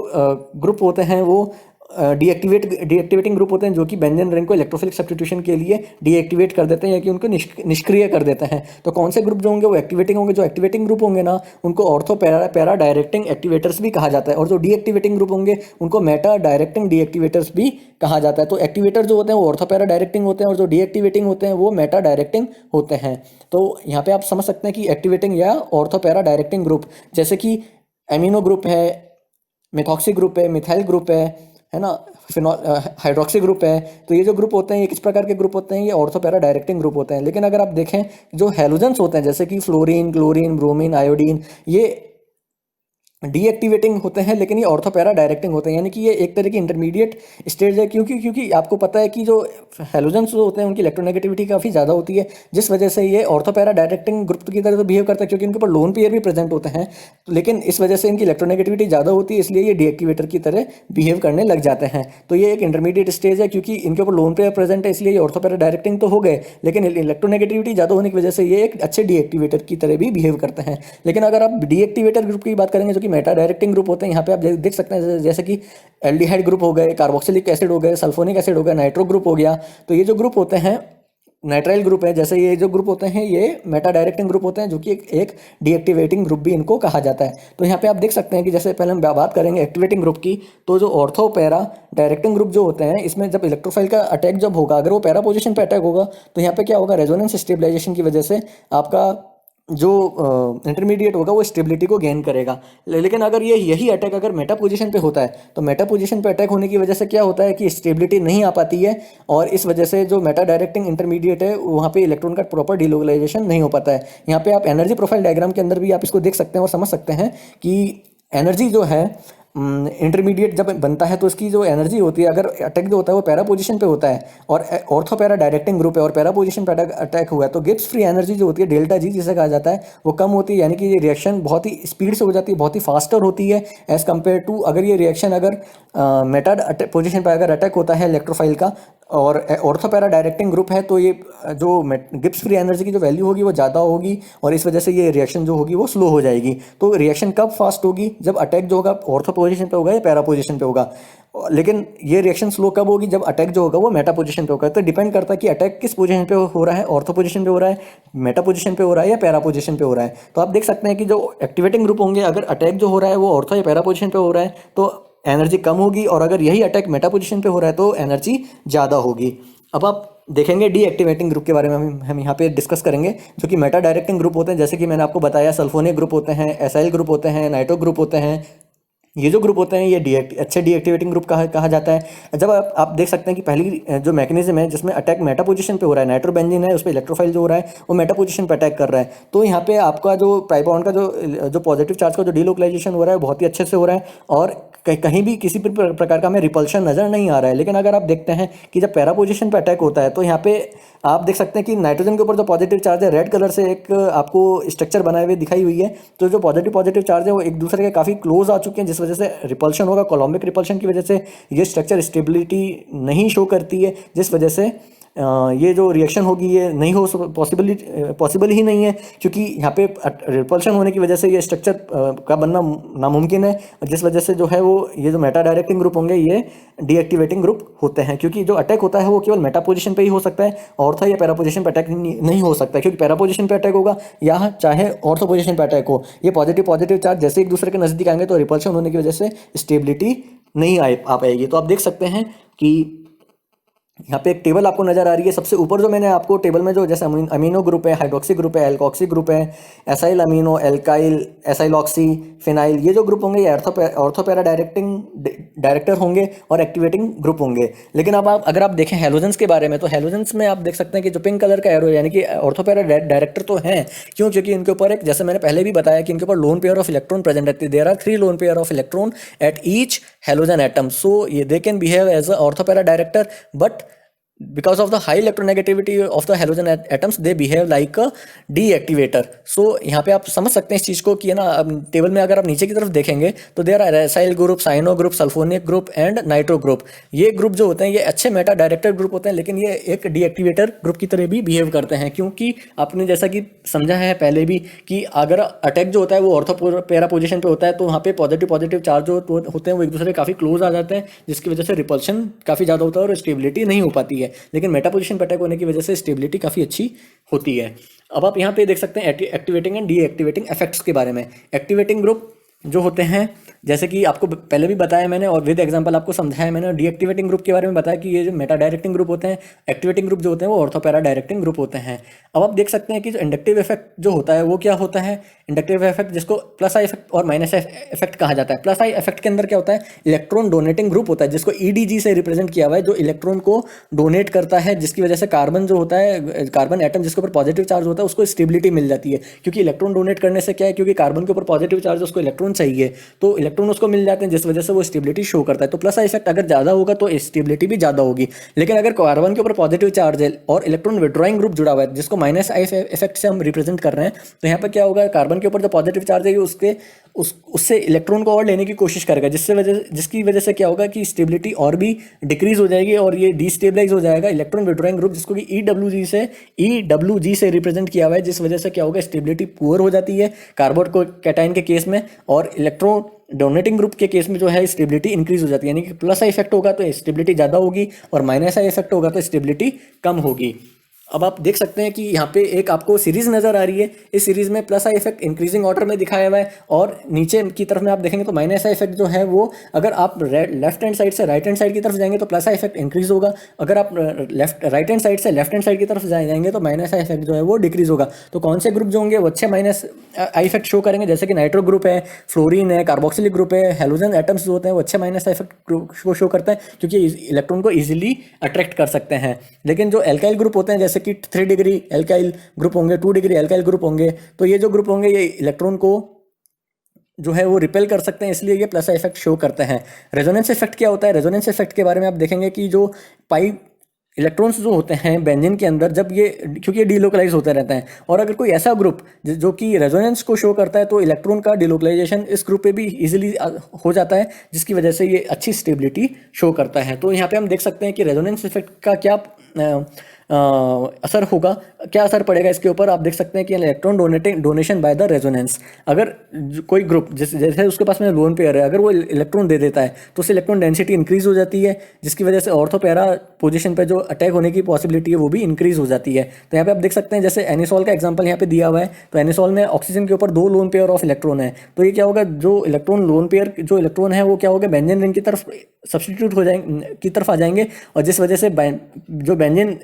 Speaker 2: ग्रुप होते हैं वो डीएक्टिवेटिंग ग्रुप होते हैं जो कि बेंजीन रिंग को इलेक्ट्रोफिलिक सब्स्टिट्यूशन के लिए डीएक्टिवेट कर देते हैं या कि उनको निष्क्रिय कर देते हैं। तो कौन से ग्रुप जो होंगे वो एक्टिवेटिंग होंगे। जो एक्टिवेटिंग ग्रुप होंगे ना उनको ऑर्थो पैरा डायरेक्टिंग एक्टिवेटर्स भी कहा जाता है, और जो डीएक्टिवेटिंग ग्रुप होंगे उनको मेटा डायरेक्टिंग डीएक्टिवेटर्स भी कहा जाता है। तो एक्टिवेटर जो होते हैं वो ऑर्थो पैरा डायरेक्टिंग होते हैं और जो डीएक्टिवेटिंग होते हैं वो मेटा डायरेक्टिंग होते हैं। तो यहाँ पे आप समझ सकते हैं कि एक्टिवेटिंग या ऑर्थो पैरा डायरेक्टिंग ग्रुप, जैसे कि एमिनो ग्रुप है, मिथॉक्सी ग्रुप है, मिथाइल ग्रुप है ना, फिनॉल हाइड्रोक्सी ग्रुप है। तो ये जो ग्रुप होते हैं ये किस प्रकार के ग्रुप होते हैं, ये ऑर्थो पैरा डायरेक्टिंग ग्रुप होते हैं। लेकिन अगर आप देखें जो हैलोजेंस होते हैं जैसे कि फ्लोरीन, क्लोरीन, ब्रोमीन, आयोडीन, ये डीएक्टिवेटिंग होते हैं लेकिन ये ऑर्थो पैरा डायरेक्टिंग होते हैं, यानी कि ये एक तरह की इंटरमीडिएट स्टेज है। क्योंकि आपको पता है कि जो हैलोजेंस जो होते हैं उनकी इलेक्ट्रोनेगेटिविटी काफ़ी ज़्यादा होती है, जिस वजह से ये ऑर्थो पैरा डायरेक्टिंग ग्रुप की तरह तो बिहेव करता है, क्योंकि इनके ऊपर लोन पेयर भी प्रेजेंट होते हैं। लेकिन इस वजह से इनकी इलेक्ट्रोनेगेटिविटी ज़्यादा होती है, इसलिए ये डीएक्टिवेटर की तरह बिहेव करने लग जाते हैं। तो ये एक इंटरमीडिएट स्टेज है, क्योंकि इनके ऊपर लोन पेयर प्रेजेंट है इसलिए ये ऑर्थो पैरा डायरेक्टिंग तो हो गए, लेकिन इलेक्ट्रोनेगेटिविटी ज़्यादा होने की वजह से ये एक अच्छे डीएक्टिवेटर की तरह भी बिहेव करते हैं। लेकिन अगर आप डीएक्टिवेटर ग्रुप की बात करेंगे जो कि मेटा डायरेक्टिंग ग्रुप होते हैं, यहाँ पे आप देख सकते हैं जैसे कि एल्डिहाइड ग्रुप हो गए, कार्बोक्सिलिक एसिड हो गए, सल्फोनिक एसिड हो गया, नाइट्रो ग्रुप हो गया। तो ये जो ग्रुप होते हैं नाइट्राइल ग्रुप है, जैसे ये जो ग्रुप होते हैं ये मेटा डायरेक्टिंग ग्रुप होते हैं, जो कि एक डीएक्टिवेटिंग ग्रुप भी इनको कहा जाता है। तो यहाँ पे आप देख सकते हैं कि जैसे पहले हम बात करेंगे एक्टिवेटिंग ग्रुप की, तो जो ऑर्थो पैरा डायरेक्टिंग ग्रुप जो होते हैं, इसमें जब इलेक्ट्रोफाइल का अटैक जब होगा, अगर वो पैरा पोजिशन पे अटैक होगा तो यहाँ पे क्या होगा, रेजोनेंस स्टेबलाइजेशन की वजह से आपका जो इंटरमीडिएट होगा वो स्टेबिलिटी को गेन करेगा। लेकिन अगर यही अटैक अगर मेटा पोजीशन पे होता है तो मेटा पोजीशन पे अटैक होने की वजह से क्या होता है कि स्टेबिलिटी नहीं आ पाती है, और इस वजह से जो मेटा डायरेक्टिंग इंटरमीडिएट है वहाँ पे इलेक्ट्रॉन का प्रॉपर डिलोकलाइजेशन नहीं हो पाता है। यहाँ पे आप एनर्जी प्रोफाइल डायग्राम के अंदर भी आप इसको देख सकते हैं और समझ सकते हैं कि एनर्जी जो है इंटरमीडिएट जब बनता है तो इसकी जो एनर्जी होती है, अगर अटैक जो होता है वो पैरा पोजीशन पे होता है और ऑर्थो पैरा डायरेक्टिंग ग्रुप है और पैरा पोजीशन पे अटैक हुआ है, तो गिब्स फ्री एनर्जी जो होती है डेल्टा जी जिसे कहा जाता है वो कम होती है, यानी कि ये रिएक्शन बहुत ही स्पीड से हो जाती है, बहुत ही फास्टर होती है एज कम्पेयर टू अगर ये रिएक्शन अगर मेटा पोजीशन पर अगर अटैक होता है इलेक्ट्रोफाइल का और ऑर्थो पैरा डायरेक्टिंग ग्रुप है, तो ये जो गिब्स फ्री एनर्जी की जो वैल्यू होगी वो ज़्यादा होगी और इस वजह से ये रिएक्शन जो होगी वो स्लो हो जाएगी। तो रिएक्शन कब फास्ट होगी, जब अटैक जो होगा ऑर्थो पोजीशन पे होगा या पैरा पोजीशन पे होगा, लेकिन ये रिएक्शन स्लो कब होगी, जब अटैक जो होगा वो मेटा पोजीशन पे होगा। तो डिपेंड करता है कि अटैक किस पोजीशन पे हो रहा है, ऑर्थो पोजीशन पे हो रहा है, मेटा पोजीशन पे हो रहा है या पैरा पोजीशन पे हो रहा है। तो आप देख सकते हैं कि जो एक्टिवेटिंग ग्रुप होंगे, अगर अटैक जो हो रहा है वो ऑर्थो या पैरा पोजीशन पे हो रहा है तो एनर्जी कम होगी, और अगर यही अटैक मेटा पोजीशन पे हो रहा है तो एनर्जी ज़्यादा होगी। अब आप देखेंगे डीएक्टिवेटिंग ग्रुप के बारे में हम यहाँ पे डिस्कस करेंगे, जो कि मेटा डायरेक्टिंग ग्रुप होते हैं। जैसे कि मैंने आपको बताया सल्फोनिक ग्रुप होते हैं, एसाइल ग्रुप होते हैं, नाइट्रो ग्रुप होते हैं। ये जो ग्रुप होते हैं ये अच्छे डीएक्टिवेटिंग ग्रुप कहा जाता है। जब आप देख सकते हैं कि पहली जो मैकेनिज्म है जिसमें अटैक मेटा पोजीशन पे हो रहा है, नाइट्रोबेंजीन है उस पर इलेक्ट्रोफाइल जो हो रहा है वो मेटा पोजीशन पे अटैक कर रहा है, तो यहाँ पे आपका जो पाइबॉन्ड का जो पॉजिटिव चार्ज का जो डिलोकलाइजेशन हो रहा है बहुत ही अच्छे से हो रहा है और कहीं भी किसी भी प्रकार का हमें रिपल्शन नज़र नहीं आ रहा है। लेकिन अगर आप देखते हैं कि जब पैरा पोजीशन पे अटैक होता है तो यहाँ पे आप देख सकते हैं कि नाइट्रोजन के ऊपर जो पॉजिटिव चार्ज है रेड कलर से एक आपको स्ट्रक्चर बनाए हुए दिखाई हुई है, तो जो पॉजिटिव चार्ज है वो एक दूसरे के काफ़ी क्लोज आ चुके हैं, जिस वजह से रिपल्शन होगा। कोलम्बिक रिपल्शन की वजह से ये स्ट्रक्चर स्टेबिलिटी नहीं शो करती है, जिस वजह से ये जो रिएक्शन होगी ये नहीं हो पॉसिबल ही नहीं है, क्योंकि यहाँ पे रिपल्शन होने की वजह से ये स्ट्रक्चर का बनना नामुमकिन है, जिस वजह से जो है वो ये जो मेटा डायरेक्टिंग ग्रुप होंगे ये डीएक्टिवेटिंग ग्रुप होते हैं, क्योंकि जो अटैक होता है वो केवल मेटा पोजीशन पे ही हो सकता है, ऑर्थो या पैरा पोजीशन पे अटैक नहीं हो सकता, क्योंकि पैरा पोजीशन पे अटैक होगा या चाहे ऑर्थो पोजीशन पे अटैक हो, ये पॉजिटिव चार्ज जैसे एक दूसरे के नज़दीक आएंगे तो रिपल्शन होने की वजह से स्टेबिलिटी नहीं आ पाएगी। तो आप देख सकते हैं कि यहाँ पे एक टेबल आपको नजर आ रही है। सबसे ऊपर जो मैंने आपको टेबल में जो जैसे अमीनो ग्रुप है, हाइड्रोक्सी ग्रुप है, एल्कोक्सी ग्रुप है, एसाइल अमीनो, एल्काइल, एसाइलॉक्सी, फिनाइल, ये जो ग्रुप होंगे ये ऑर्थो पैरा डायरेक्टर होंगे और एक्टिवेटिंग ग्रुप होंगे। लेकिन अब अगर आप देखें हेलोजेंस के बारे में, तो हेलोजेंस में आप देख सकते हैं कि जो पिंक कलर का एरो यानी कि ऑर्थो पैरा डायरेक्टर तो हैं, क्यों, क्योंकि इनके ऊपर एक, जैसे मैंने पहले भी बताया कि इनके ऊपर lone pair of electron present रहती है। There are 3 lone pair of electron at each halogen atom, so ये they can behave as a ortho para director, but because of the high electronegativity of the halogen atoms they behave like a deactivator। so यहाँ पे आप समझ सकते हैं इस चीज़ को कि है ना, टेबल में अगर आप नीचे की तरफ देखेंगे तो there are acyl group, cyano group, sulphonic group and nitro group. ये ग्रुप जो होते हैं ये अच्छे मेटा डायरेक्टर ग्रुप होते हैं, लेकिन ये एक डीएक्टिवेटर ग्रुप की तरह भी बिहेव करते हैं, क्योंकि आपने जैसा कि समझा है पहले भी कि अगर अटैक जो होता है वो ऑर्थो पैरा पोजीशन पे होता है तो वहाँ पे पॉजिटिव चार्ज जो होते हैं वो एक दूसरे के काफ़ी क्लोज आ जाते हैं, जिसकी वजह से रिपल्शन काफ़ी ज़्यादा होता है और स्टेबिलिटी नहीं हो पाती है। लेकिन मेटा पोजीशन पे अटैक होने की वजह से स्टेबिलिटी काफ़ी अच्छी होती है। अब आप यहाँ पे देख सकते हैं एक्टिवेटिंग एंड डीएक्टिवेटिंग इफेक्ट्स के बारे में। एक्टिवेटिंग ग्रुप जो होते हैं, जैसे कि आपको पहले भी बताया मैंने और विद एग्जांपल आपको समझाया मैंने, डीएक्टिवेटिंग ग्रुप के बारे में बताया कि ये जो मेटा डायरेक्टिंग ग्रुप होते हैं, एक्टिवेटिंग ग्रुप जो होते हैं वो ऑर्थो पैरा डायरेक्टिंग ग्रुप होते हैं। अब आप देख सकते हैं कि जो इंडक्टिव इफेक्ट जो होता है वो क्या होता है। इंडक्टिव इफेक्ट जिसको प्लस आई इफेक्ट और माइनस आई इफेक्ट कहा जाता है। प्लस आई इफेक्ट के अंदर क्या होता है, इलेक्ट्रॉन डोनेटिंग ग्रुप होता है, जिसको ईडीजी से रिप्रेजेंट किया हुआ है, जो इलेक्ट्रॉन को डोनेट करता है, जिसकी वजह से कार्बन जो होता है, कार्बन एटम जिसके ऊपर पॉजिटिव चार्ज होता है उसको स्टेबिलिटी मिल जाती है, क्योंकि इलेक्ट्रॉन डोनेट करने से क्या है, क्योंकि कार्बन के ऊपर पॉजिटिव चार्ज है उसको इलेक्ट्रॉन चाहिए, तो इलेक्ट्रॉन उसको मिल जाते हैं, जिस वजह से वो स्टेबिलिटी शो करता है। तो प्लस आई इफेक्ट अगर ज़्यादा होगा तो स्टेबिलिटी भी ज़्यादा होगी। लेकिन अगर कार्बन के ऊपर पॉजिटिव चार्ज है और इलेक्ट्रॉन विड्रॉइंग ग्रुप जुड़ा हुआ है, जिसको माइनस आई इफेक्ट से हम रिप्रेजेंट कर रहे हैं, तो यहाँ पर क्या होगा, कार्बन के ऊपर जो पॉजिटिव चार्ज है उसके उससे इलेक्ट्रॉन को और लेने की कोशिश करेगा, जिसकी वजह से क्या होगा कि स्टेबिलिटी और भी डिक्रीज हो जाएगी और ये डिस्टेबलाइज हो जाएगा इलेक्ट्रॉन विड्रॉइंग ग्रुप, जिसको कि ईडब्ल्यूजी से रिप्रेजेंट किया हुआ है, जिस वजह से क्या होगा स्टेबिलिटी पुअर हो जाती है कार्बन को कैटायन के केस में, और इलेक्ट्रॉन डोनेटिंग ग्रुप के केस में जो है स्टेबिलिटी इंक्रीज हो जाती है, यानी कि प्लस आई इफेक्ट होगा तो स्टेबिलिटी ज़्यादा होगी और माइनस आई इफेक्ट होगा तो स्टेबिलिटी कम होगी। अब आप देख सकते हैं कि यहाँ पे एक आपको सीरीज नजर आ रही है, इस सीरीज में plus I effect increasing order में दिखाया हुआ है और नीचे की तरफ में आप देखेंगे तो माइनस आई इफेक्ट जो है वो, अगर आप लेफ्ट हैंड साइड से राइट हैंड साइड की तरफ जाएंगे तो प्लस आई इफेक्ट इंक्रीज होगा, अगर आप राइट हैंड साइड से लेफ्ट हैंड साइड की तरफ जाएंगे तो माइनस आई इफेक्ट जो है वो डिक्रीज होगा। तो कौन से ग्रुप जो होंगे वो अच्छे माइनस आई इफेक्ट शो करेंगे, जैसे कि नाइट्रो ग्रुप है, फ्लोरीन है, कार्बोक्सिलिक ग्रुप है, हेलोजन एटम्स जो होते हैं वो अच्छे माइनस आई इफेक्ट को शो करते हैं क्योंकि इलेक्ट्रॉन को ईजिली अट्रैक्ट कर सकते हैं। लेकिन जो एल्काइल ग्रुप होते हैं जैसे कि 3 डिग्री एल्काइल ग्रुप होंगे, 2 डिग्री एल्काइल ग्रुप होंगे, तो ये जो ग्रुप होंगे ये इलेक्ट्रॉन को जो है वो रिपेल कर सकते हैं, इसलिए ये प्लस इफेक्ट शो करते हैं। रेजोनेंस इफेक्ट क्या होता है? रेजोनेंस इफेक्ट के बारे में आप देखेंगे कि जो पाई इलेक्ट्रॉन्स जो होते हैं बेंजीन के अंदर, जब ये क्योंकि ये डिलोकलाइज होते रहते हैं और अगर कोई ऐसा ग्रुप जो कि रेजोनेंस को शो करता है तो इलेक्ट्रॉन का डिलोकलाइजेशन इस ग्रुप पे भी इजीली हो जाता है, जिसकी वजह से ये अच्छी स्टेबिलिटी शो करता है। तो यहाँ पे हम देख सकते हैं कि रेजोनेंस इफेक्ट का क्या असर होगा, क्या असर पड़ेगा इसके ऊपर। आप देख सकते हैं कि electron donation by the resonance, अगर कोई ग्रुप जैसे उसके पास में लोन पेयर है, अगर वो इलेक्ट्रॉन दे देता है तो उससे इलेक्ट्रॉन डेंसिटी इंक्रीज हो जाती है, जिसकी वजह से ऑर्थो पैरा पोजीशन पे जो अटैक होने की पॉसिबिलिटी है वो भी इंक्रीज हो जाती है। तो यहाँ पे आप देख सकते हैं जैसे एनिसोल का एग्जांपल यहाँ पे दिया हुआ है, तो एनिसोल में ऑक्सीजन के ऊपर 2 लोन पेयर ऑफ इलेक्ट्रॉन है, तो ये क्या होगा, जो इलेक्ट्रॉन लोन पेयर जो इलेक्ट्रॉन है वो क्या होगा बेंजीन रिंग की तरफ सब्सटीट्यूट हो जाएंगे, की तरफ आ जाएंगे, और जिस वजह से जो बेंजीन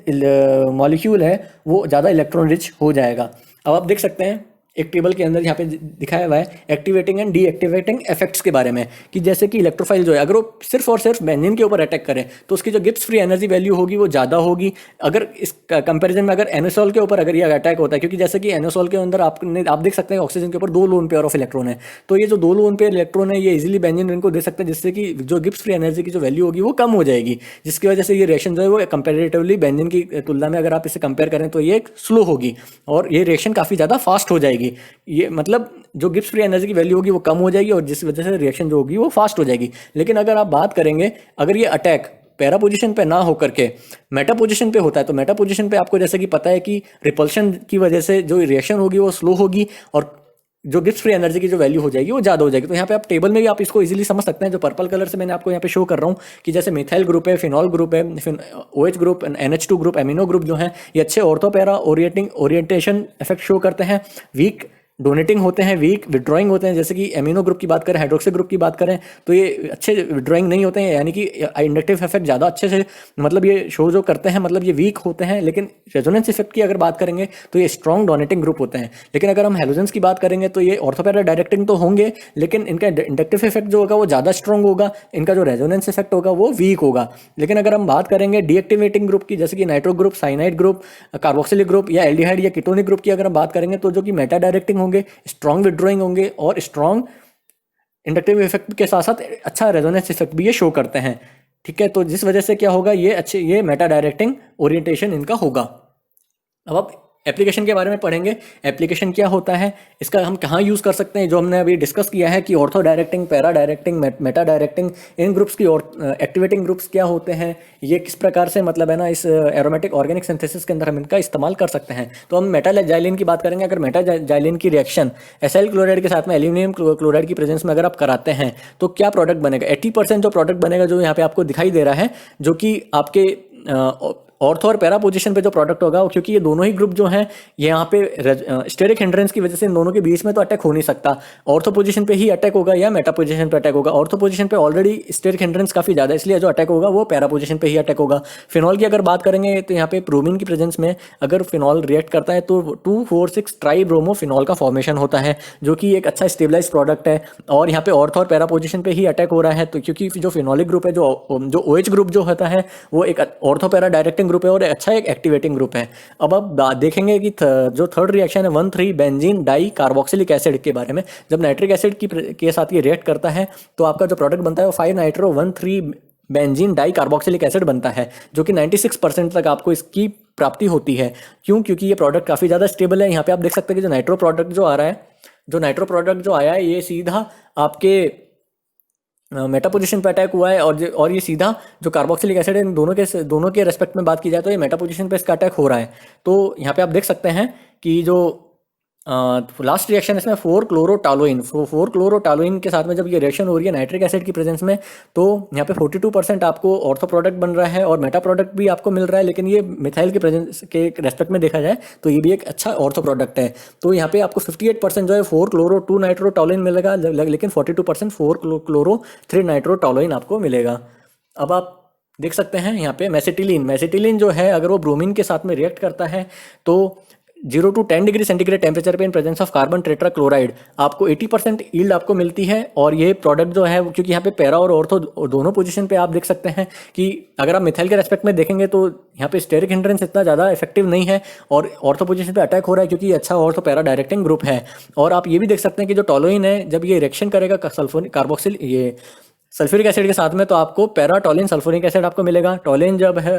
Speaker 2: मॉलिक्यूल है वो ज़्यादा इलेक्ट्रॉन रिच हो जाएगा। अब आप देख सकते हैं एक टेबल के अंदर यहाँ पे दिखाया हुआ है एक्टिवेटिंग एंड डीएक्टिवेटिंग इफेक्ट्स के बारे में, कि जैसे कि इलेक्ट्रोफाइल जो है अगर वो सिर्फ और सिर्फ बेंजीन के ऊपर अटैक करें तो उसकी जो गिब्स फ्री एनर्जी वैल्यू होगी वो ज़्यादा होगी। अगर इस कंपैरिजन में अगर एनोसॉल के ऊपर अगर ये अटैक होता है, क्योंकि जैसे कि एनोसॉल के अंदर आप देख सकते हैं ऑक्सीजन के ऊपर 2 लोन पेयर ऑफ इलेक्ट्रॉन है, तो ये जो 2 लोन पेयर इलेक्ट्रॉन है ये इजीली बेंजीन रिंग को दे सकते हैं, जिससे कि जो गिब्स फ्री एनर्जी की जो वैल्यू होगी वो कम हो जाएगी, जिसकी वजह से ये रिएक्शन जो है वो कंपेरेटिवली बेंजीन की तुलना में अगर आप इसे कंपेयर करें तो ये स्लो होगी और ये रिएक्शन काफ़ी ज़्यादा फास्ट हो जाएगी। ये मतलब जो गिब्स फ्री एनर्जी की वैल्यू होगी वो कम हो जाएगी और जिस वजह से रिएक्शन जो होगी वो फास्ट हो जाएगी। लेकिन अगर आप बात करेंगे अगर ये अटैक पैरा पोजीशन पे ना होकर के मेटा पोजीशन पे होता है, तो मेटा पोजीशन पे आपको जैसे कि पता है कि रिपल्शन की वजह से जो रिएक्शन होगी वो स्लो होगी और जो गिब्स फ्री एनर्जी की जो वैल्यू हो जाएगी वो ज़्यादा हो जाएगी। तो यहाँ पे आप टेबल में भी आप इसको इजीली समझ सकते हैं, जो पर्पल कलर से मैंने आपको यहाँ पे शो कर रहा हूँ कि जैसे मिथाइल ग्रुप है, फिनॉल ग्रुप है, OH group, NH2 group, amino group जो है ये अच्छे ortho para orientation effect show करते हैं, वीक डोनेटिंग होते हैं, वीक विड्रॉइंग होते हैं। जैसे कि एमिनो ग्रुप की बात करें, हाइड्रोक्सी ग्रुप की बात करें तो ये अच्छे विड्रॉइंग नहीं होते हैं, यानी कि इंडक्टिव इफेक्ट ज़्यादा अच्छे से मतलब ये शो जो करते हैं, मतलब ये वीक होते हैं। लेकिन रेजोनेंस इफेक्ट की अगर बात करेंगे तो ये स्ट्रॉन्ग डोनेटिंग ग्रुप होते हैं। लेकिन अगर हम हेलोजेंस की बात करेंगे तो ये ऑर्थोपैरा डायरेक्टिंग तो होंगे, लेकिन इनका इंडक्टिव इफेक्ट जो होगा वो ज़्यादा स्ट्रॉन्ग होगा, इनका जो रेजोनेंस इफेक्ट होगा वो वीक होगा। लेकिन अगर हम बात करेंगे डीएक्टिवेटिंग ग्रुप की, जैसे कि nitro group, cyanide group, carboxylic group या एल्डिहाइड या कीटोनिक ग्रुप की अगर हम बात करेंगे तो जो कि मेटा डायरेक्टिंग होंगे, स्ट्रॉन्ग विड्रॉइंग होंगे और स्ट्रॉन्ग इंडक्टिव इफेक्ट के साथ साथ अच्छा रेजोनेंस इफेक्ट भी ये शो करते हैं। ठीक है, तो जिस वजह से क्या होगा ये मेटा डायरेक्टिंग ओरिएंटेशन इनका होगा। अब आप एप्लीकेशन के बारे में पढ़ेंगे, एप्लीकेशन क्या होता है, इसका हम कहाँ यूज़ कर सकते हैं, जो हमने अभी डिस्कस किया है कि ortho directing, para directing, meta directing, इन ग्रुप्स की और एक्टिवेटिंग ग्रुप्स क्या होते हैं, ये किस प्रकार से मतलब है ना इस एरोमेटिक ऑर्गेनिक सिंथेसिस के अंदर हम इनका इस्तेमाल कर सकते हैं। तो हम मेटाजाइलिन की बात करेंगे। अगर मेटाजाइलिन की रिएक्शन एसाइल क्लोराइड के साथ में एल्यूमिनियम क्लोराइड की प्रेजेंस में अगर आप कराते हैं तो क्या प्रोडक्ट बनेगा, 80% जो प्रोडक्ट बनेगा जो यहाँ पे आपको दिखाई दे रहा है, जो कि आपके ऑर्थो और पैरा पोजीशन पे जो प्रोडक्ट होगा, क्योंकि ये दोनों ही ग्रुप जो हैं ये यहाँ पे स्टेरिक हिंड्रेंस की वजह से इन दोनों के बीच में तो अटैक हो नहीं सकता। ऑर्थो पोजीशन पे ही अटैक होगा या मेटा पोजीशन पे अटैक होगा। ऑर्थो पोजीशन पे ऑलरेडी स्टेरिक हिंड्रेंस काफ़ी ज़्यादा है, इसलिए जो अटैक होगा वो पैरा पोजीशन पे ही अटैक होगा। फिनॉल की अगर बात करेंगे तो यहाँ पे ब्रोमीन की प्रेजेंस में अगर फिनॉल रिएक्ट करता है तो 2,4,6 ट्राई ब्रोमो फिनॉल का फॉर्मेशन होता है, जो कि एक अच्छा स्टेबलाइज प्रोडक्ट है। और यहाँ पे ऑर्थो और पैरा पोजीशन पे ही अटैक हो रहा है, तो क्योंकि जो फिनॉलिक ग्रुप है, जो OH ग्रुप जो होता है वो एक ऑर्थो पैरा डायरेक्टिंग ग्रुप है और अच्छा एक एक्टिवेटिंग ग्रुप है। अब आप देखेंगे कि जो थर्ड रिएक्शन है 1,3 बेंजीन डाई कार्बोक्सिलिक एसिड के बारे में, जब नाइट्रिक एसिड के साथ ये रिएक्ट करता है तो आपका जो प्रोडक्ट बनता है वो 5 nitro 1,3 benzene di carboxylic acid बनता है, जो कि 96% तक आपको इसकी प्राप्ति होती है। क्यों? क्योंकि ये प्रोडक्ट काफ़ी ज़्यादा स्टेबल है। यहाँ पे आप देख सकते हैं कि जो नाइट्रो प्रोडक्ट जो आ रहा है जो नाइट्रो प्रोडक्ट जो आया है ये सीधा आपके मेटा पोजीशन पे अटैक हुआ है, और ये सीधा जो कार्बोक्सिलिक एसिड है इन दोनों के रेस्पेक्ट में बात की जाए तो ये मेटा पोजीशन पे इसका अटैक हो रहा है। तो यहाँ पे आप देख सकते हैं कि जो लास्ट रिएक्शन इसमें 4-क्लोरोटालोइन के साथ में जब ये रिएक्शन हो रही है नाइट्रिक एसिड की प्रेजेंस में, तो यहाँ पे 42% आपको ऑर्थो प्रोडक्ट बन रहा है और मेटा प्रोडक्ट भी आपको मिल रहा है, लेकिन ये मिथाइल के प्रेजेंस के रेस्पेक्ट में देखा जाए तो ये भी एक अच्छा ऑर्थो प्रोडक्ट है। तो यहाँ पे आपको 58% जो है 4-क्लोरो-2-नाइट्रोटोलुइन मिलेगा, लेकिन 42% 4-क्लोरो-3-नाइट्रोटोलुइन आपको मिलेगा। अब आप देख सकते हैं यहाँ पे मेसिटिलीन जो है अगर वो ब्रोमीन के साथ में रिएक्ट करता है तो 0 to 10 डिग्री सेंटीग्रेड टेम्परेचर पे in presence of carbon tetrachloride आपको 80% ईल्ड आपको मिलती है। और ये प्रोडक्ट जो है क्योंकि यहाँ पे पैरा और ऑर्थो दोनों पोजीशन पे आप देख सकते हैं कि अगर आप मिथाइल के रेस्पेक्ट में देखेंगे तो यहाँ पे स्टेरिक हिंड्रेंस इतना ज़्यादा इफेक्टिव नहीं है और ऑर्थो पोजीशन पे अटैक हो रहा है क्योंकि ये अच्छा ऑर्थो पैरा डायरेक्टिंग ग्रुप है। और आप ये भी देख सकते हैं कि जो टोलुइन है जब ये रिएक्शन करेगा सल्फ्यूरिक एसिड के साथ में तो आपको पैरा टोलिन सल्फ्यूरिक एसिड आपको मिलेगा। टोलिन जब है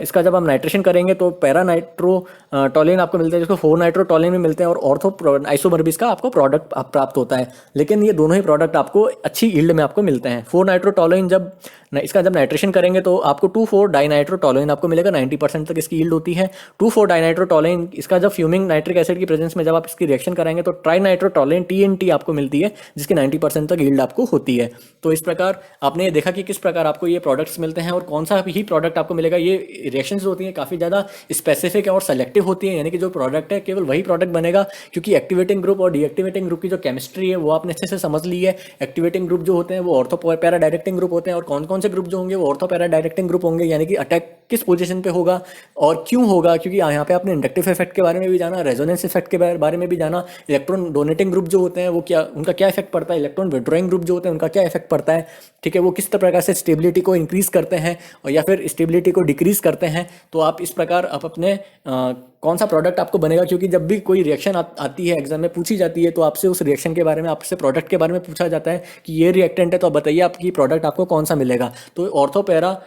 Speaker 2: इसका जब हम नाइट्रेशन करेंगे तो पैरा नाइट्रो टोलिन आपको मिलता है, जिसको 4-नाइट्रोटोलिन भी मिलते हैं और ऑर्थो आइसोमर भी इसका आपको प्रोडक्ट प्राप्त होता है। लेकिन ये दोनों ही प्रोडक्ट आपको अच्छी यील्ड में आपको मिलते हैं। 4-नाइट्रोटोलिन जब इसका जब नाइट्रेशन करेंगे तो आपको 2,4-डाइनाइट्रोटोलुइन आपको मिलेगा, 90% तक इसकी यील्ड होती है। 2,4-डाइनाइट्रोटोलुइन इसका जब फ्यूमिंग नाइट्रिक एसिड की प्रेजेंस में जब आप इसकी रिएक्शन कराएंगे तो ट्राइनाइट्रोटोलुइन TNT आपको मिलती है, जिसकी 90% तक यील्ड आपको होती है। तो इस प्रकार आपने ये देखा कि किस प्रकार आपको ये प्रोडक्ट्स मिलते हैं और कौन सा ही प्रोडक्ट आपको मिलेगा। ये रिएक्शंस होती हैं काफ़ी ज़्यादा स्पेसिफिक और सेलेक्टिव होती है, यानी कि जो प्रोडक्ट है केवल वही प्रोडक्ट बनेगा, क्योंकि एक्टिवेटिंग ग्रुप और डीएक्टिवेटिंग ग्रुप की जो केमिस्ट्री है वो आपने अच्छे से समझ ली है। एक्टिवेटिंग ग्रुप जो होते हैं वो ऑर्थो पैरा डायरेक्टिंग ग्रुप होते हैं और कौन कौन से ग्रुप जो होंगे वो ऑर्थो पैरा डायरेक्टिंग ग्रुप होंगे, यानी कि अटैक किस पोजीशन पे होगा और क्यों होगा, क्योंकि यहाँ पे आपने इंडक्टिव इफेक्ट के बारे में भी जाना, रेजोनेंस इफेक्ट के बारे में भी जाना, इलेक्ट्रॉन डोनेटिंग ग्रुप जो होते हैं वो क्या उनका क्या इफेक्ट पड़ता है, इलेक्ट्रॉन विड्रॉइंग ग्रुप जो होते हैं उनका क्या इफेक्ट पड़ता है, ठीक है, वो किस प्रकार से स्टेबिलिटी को इंक्रीज करते हैं और या फिर स्टेबिलिटी को डिक्रीज करते हैं। तो आप इस प्रकार आप अपने कौन सा प्रोडक्ट आपको बनेगा, क्योंकि जब भी कोई रिएक्शन आती है एग्जाम में पूछी जाती है तो आपसे उस रिएक्शन के बारे में, आपसे प्रोडक्ट के बारे में पूछा जाता है कि ये रिएक्टेंट है तो आप बताइए आपकी प्रोडक्ट आपको कौन सा मिलेगा। तो ऑर्थो पैरा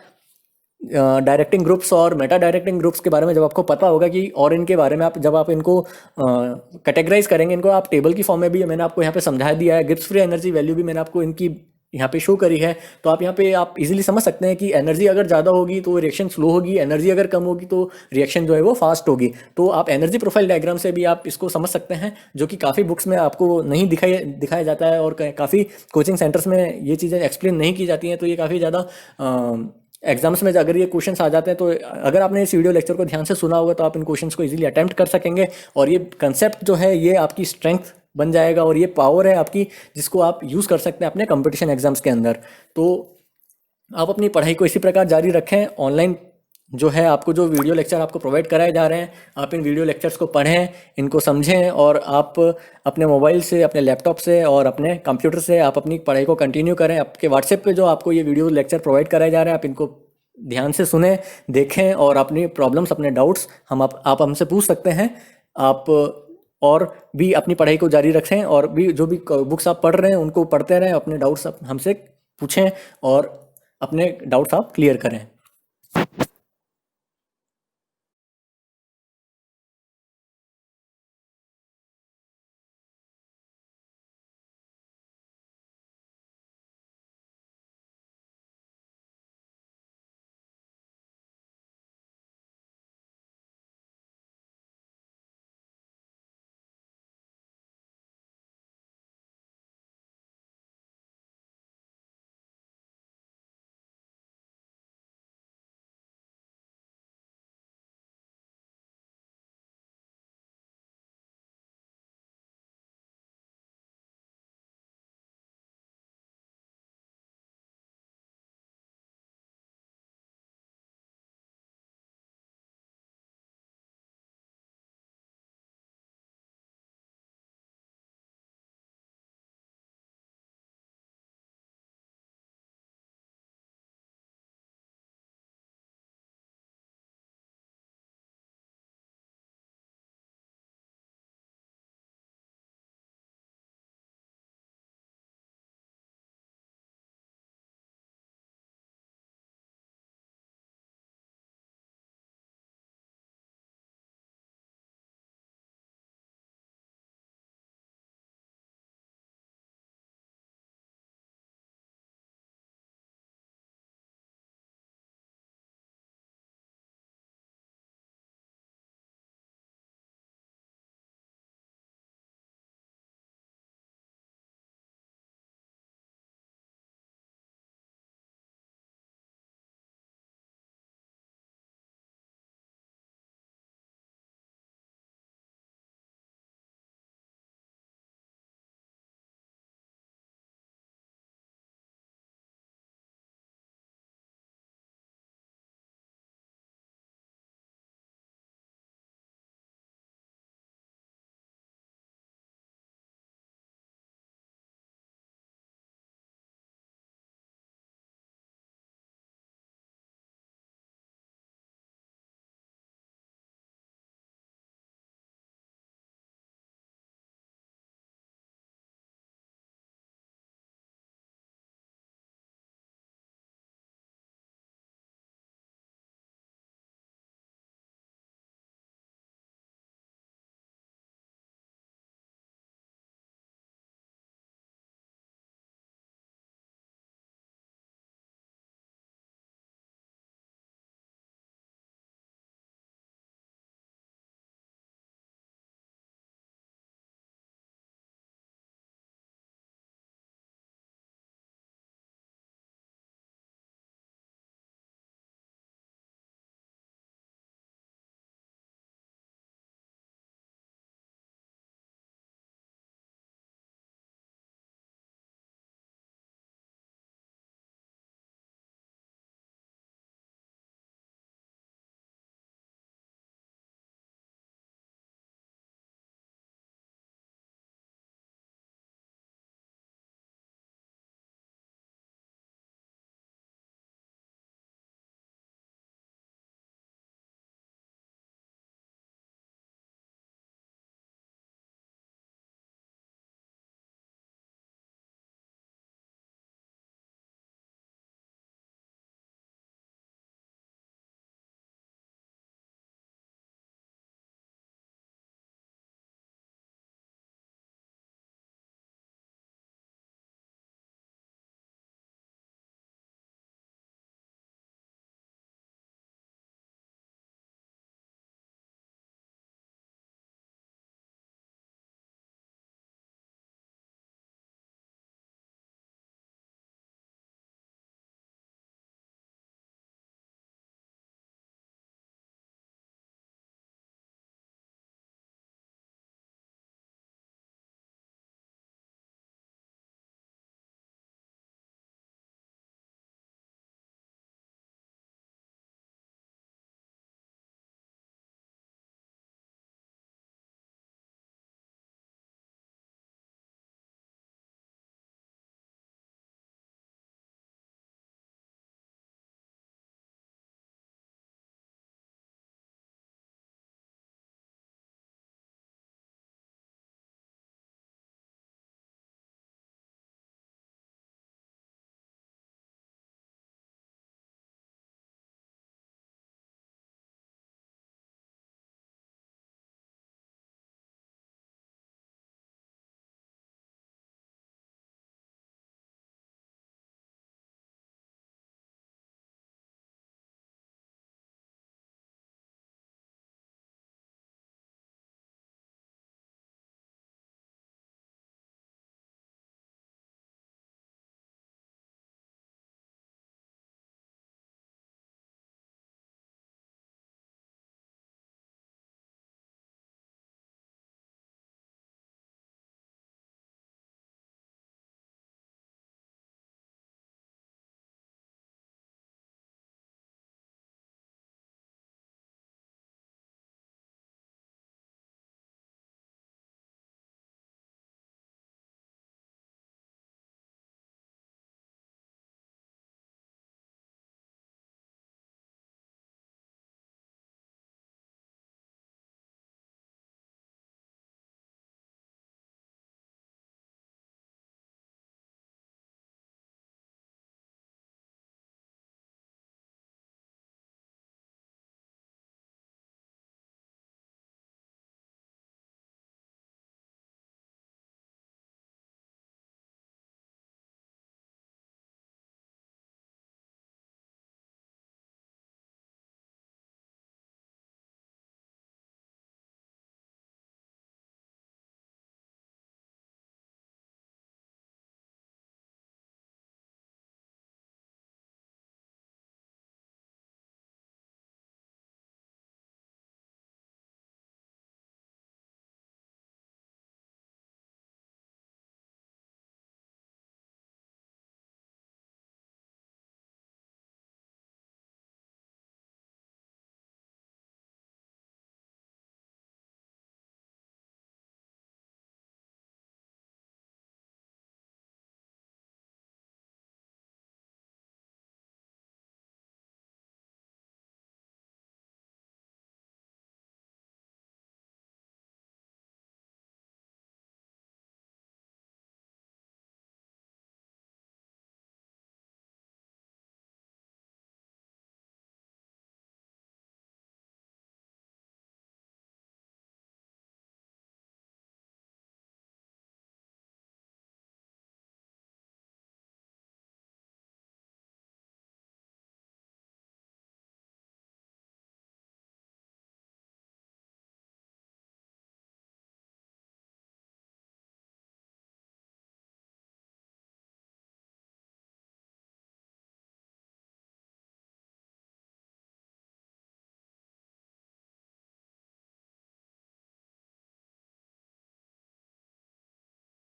Speaker 2: डायरेक्टिंग ग्रुप्स और मेटा डायरेक्टिंग ग्रुप्स के बारे में जब आपको पता होगा कि और इनके बारे में आप जब आप इनको कैटेगराइज करेंगे, इनको आप टेबल की फॉर्म में भी मैंने आपको यहाँ पे समझा दिया है, गिब्स फ्री एनर्जी वैल्यू भी मैंने आपको इनकी यहाँ पे शो करी है। तो आप यहाँ पे आप इजीली समझ सकते हैं कि एनर्जी अगर ज़्यादा होगी तो रिएक्शन स्लो होगी, एनर्जी अगर कम होगी तो रिएक्शन जो है वो फास्ट होगी। तो आप एनर्जी प्रोफाइल डायग्राम से भी आप इसको समझ सकते हैं, जो कि काफ़ी बुक्स में आपको नहीं दिखाया जाता है और काफ़ी कोचिंग सेंटर्स में ये चीज़ें एक्सप्लेन नहीं की जाती हैं। तो ये काफ़ी ज़्यादा एग्जाम्स में अगर ये क्वेश्चंस आ जाते हैं तो अगर आपने इस वीडियो लेक्चर को ध्यान से सुना होगा तो आप इन क्वेश्चंस को इजीली अटेम्प्ट कर सकेंगे और ये कंसेप्ट जो है ये आपकी स्ट्रेंथ बन जाएगा और ये पावर है आपकी, जिसको आप यूज़ कर सकते हैं अपने कंपटीशन एग्जाम्स के अंदर। तो आप अपनी पढ़ाई को इसी प्रकार जारी रखें। ऑनलाइन जो है आपको जो वीडियो लेक्चर आपको प्रोवाइड कराए जा रहे हैं, आप इन वीडियो लेक्चर्स को पढ़ें, इनको समझें और आप अपने मोबाइल से, अपने लैपटॉप से और अपने कंप्यूटर से आप अपनी पढ़ाई को कंटिन्यू करें। आपके व्हाट्सएप पे जो आपको ये वीडियो लेक्चर प्रोवाइड कराए जा रहे हैं, आप इनको ध्यान से सुने, देखें और अपनी प्रॉब्लम्स, अपने डाउट्स आप हमसे पूछ सकते हैं। आप और भी अपनी पढ़ाई को जारी रखें और भी जो भी बुक्स आप पढ़ रहे हैं उनको पढ़ते रहें, अपने डाउट्स हमसे पूछें और अपने डाउट्स आप क्लियर करें।